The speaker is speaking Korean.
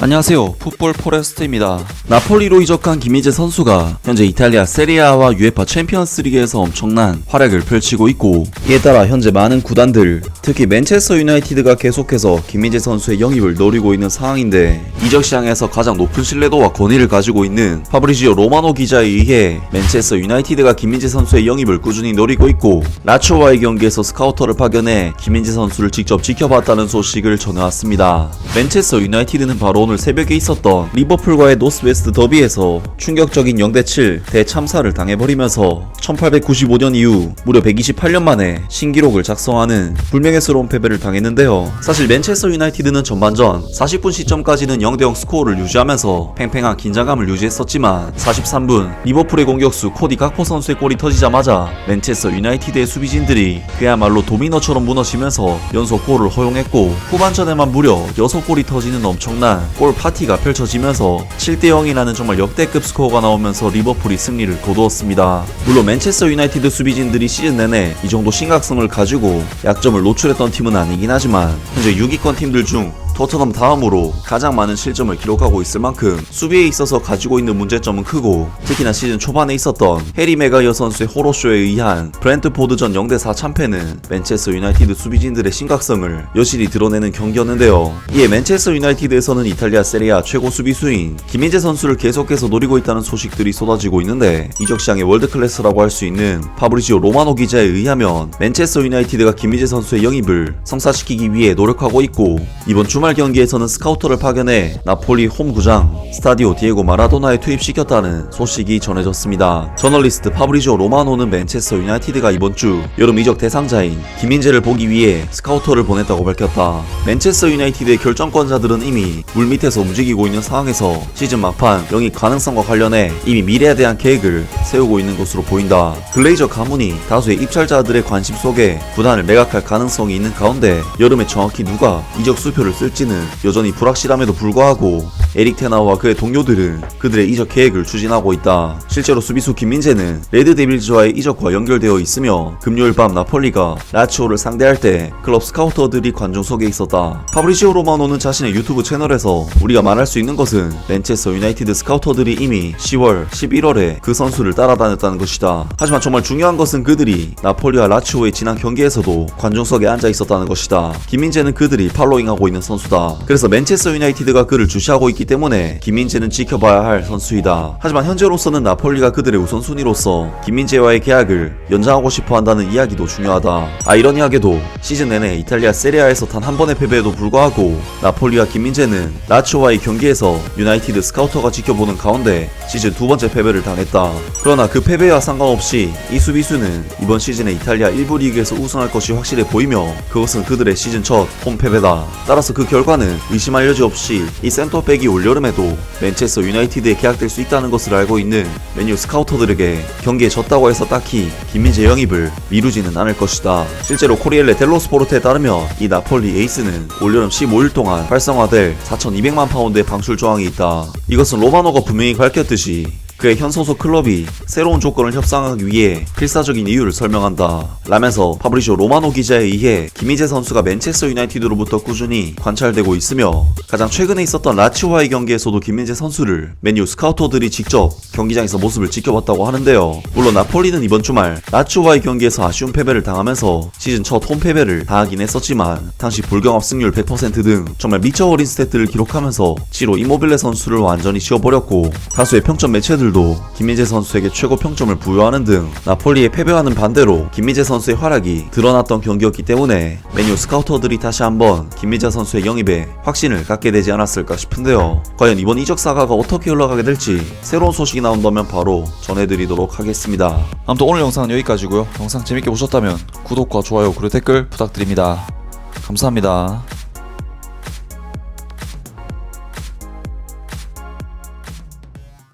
안녕하세요. 풋볼 포레스트입니다. 나폴리로 이적한 김희재 선수가 현재 이탈리아 세리아와 UEFA 챔피언스 리그에서 엄청난 활약을 펼치고 있고, 이에 따라 현재 많은 구단들, 특히 맨체스터 유나이티드가 계속해서 김희재 선수의 영입을 노리고 있는 상황인데, 이적 시장에서 가장 높은 신뢰도와 권위를 가지고 있는 파브리지오 로마노 기자에 의해 맨체스터 유나이티드가 김희재 선수의 영입을 꾸준히 노리고 있고, 라치오와의 경기에서 스카우터를 파견해 김희재 선수를 직접 지켜봤다는 소식을 전해왔습니다. 맨체스터 유나이티드는 바로 오늘 새벽에 있었던 리버풀과의 노스웨스트 더비에서 충격적인 0대7 대참사를 당해버리면서 1895년 이후 무려 128년 만에 신기록을 작성하는 불명예스러운 패배를 당했는데요. 사실 맨체스터 유나이티드는 전반전 40분 시점까지는 0대0 스코어를 유지하면서 팽팽한 긴장감을 유지했었지만 43분 리버풀의 공격수 코디 각포 선수의 골이 터지자마자 맨체스터 유나이티드의 수비진들이 그야말로 도미노처럼 무너지면서 연속 골을 허용했고, 후반전에만 무려 6골이 터지는 엄청난 골 파티가 펼쳐지면서 7대0이라는 정말 역대급 스코어가 나오면서 리버풀이 승리를 거두었습니다. 물론 맨체스터 유나이티드 수비진들이 시즌 내내 이 정도 심각성을 가지고 약점을 노출했던 팀은 아니긴 하지만, 현재 6위권 팀들 중 토트넘 다음으로 가장 많은 실점을 기록하고 있을 만큼 수비에 있어서 가지고 있는 문제점은 크고, 특히나 시즌 초반에 있었던 해리 메가이어 선수의 호러쇼에 의한 브렌트포드전 0대4 참패는 맨체스터 유나이티드 수비진들의 심각성을 여실히 드러내는 경기였는데요. 이에 맨체스터 유나이티드에서는 이탈리아 세리아 최고 수비수인 김희재 선수를 계속해서 노리고 있다는 소식들이 쏟아지고 있는데, 이적 시장의 월드클래스라고 할 수 있는 파브리지오 로마노 기자에 의하면 맨체스터 유나이티드가 김희재 선수의 영입을 성사시키기 위해 노력하고 있고, 이번 주말 경기에서는 스카우터를 파견해 나폴리 홈구장 스타디오 디에고 마라도나에 투입시켰다는 소식이 전해졌습니다. 저널리스트 파브리지오 로마노는 맨체스터 유나이티드가 이번 주 여름 이적 대상자인 김민재를 보기 위해 스카우터를 보냈다고 밝혔다. 맨체스터 유나이티드의 결정권자들은 이미 물밑에서 움직이고 있는 상황에서 시즌 막판 영입 가능성과 관련해 이미 미래에 대한 계획을 세우고 있는 것으로 보인다. 글레이저 가문이 다수의 입찰자들의 관심 속에 구단을 매각할 가능성이 있는 가운데, 여름에 정확히 누가 이적 수표를 쓸지는 여전히 불확실함에도 불구하고 에릭 테나우와 그의 동료들은 그들의 이적 계획을 추진하고 있다. 실제로 수비수 김민재는 레드 데빌즈와의 이적과 연결되어 있으며, 금요일 밤 나폴리가 라치오를 상대할 때 클럽 스카우터들이 관중석에 있었다. 파브리지오 로마노는 자신의 유튜브 채널에서 우리가 말할 수 있는 것은 맨체스터 유나이티드 스카우터들이 이미 10월, 11월에 그 선수를 따라다녔다는 것이다. 하지만 정말 중요한 것은 그들이 나폴리와 라치오의 지난 경기에서도 관중석에 앉아 있었다는 것이다. 김민재는 그들이 팔로잉하고 있는 선수다. 그래서 맨체스터 유나이티드가 그를 주시하고 있기 때문에 김민재는 지켜봐야 할 선수이다. 하지만 현재로서는 나폴리가 그들의 우선순위로서 김민재와의 계약을 연장하고 싶어 한다는 이야기도 중요하다. 아이러니하게도 시즌 내내 이탈리아 세리아에서 단 한 번의 패배에도 불구하고 나폴리와 김민재는 라치오와의 경기에서 유나이티드 스카우터가 지켜보는 가운데 시즌 두 번째 패배를 당했다. 그러나 그 패배와 상관없이 이 수비수는 이번 시즌에 이탈리아 1부 리그에서 우승할 것이 확실해 보이며, 그것은 그들의 시즌 첫 홈 패배다. 따라서 그 결과는 의심할 여지 없이 이 센터백이 올여름에도 맨체스터 유나이티드에 계약될 수 있다는 것을 알고 있는 맨유 스카우터들에게 경기에 졌다고 해서 딱히 김민재 영입을 미루지는 않을 것이다. 실제로 코리엘레 델로 스포르트에 따르면 이 나폴리 에이스는 올여름 15일 동안 활성화될 4,200만 파운드의 방출 조항이 있다. 이것은 로마노가 분명히 밝혔듯이 그의 현 소속 클럽이 새로운 조건을 협상하기 위해 필사적인 이유를 설명한다 라면서 파브리지오 로마노 기자에 의해 김희재 선수가 맨체스터 유나이티드로부터 꾸준히 관찰되고 있으며, 가장 최근에 있었던 라치오와의 경기에서도 김민재 선수를 맨유 스카우터들이 직접 경기장에서 모습을 지켜봤다고 하는데요. 물론 나폴리는 이번 주말 라치오와의 경기에서 아쉬운 패배를 당하면서 시즌 첫 홈 패배를 당하긴 했었지만, 당시 불경합 승률 100% 등 정말 미쳐버린 스탯들을 기록하면서 치로 이모빌레 선수를 완전히 지워버렸고, 다수의 평점 매체들 도 김민재 선수에게 최고 평점을 부여하는 등 나폴리의 패배와는 반대로 김민재 선수의 활약이 드러났던 경기였기 때문에 맨유 스카우터들이 다시 한번 김민재 선수의 영입에 확신을 갖게 되지 않았을까 싶은데요. 과연 이번 이적 사가가 어떻게 흘러가게 될지 새로운 소식이 나온다면 바로 전해드리도록 하겠습니다. 아무튼 오늘 영상은 여기까지고요. 영상 재밌게 보셨다면 구독과 좋아요 그리고 댓글 부탁드립니다. 감사합니다.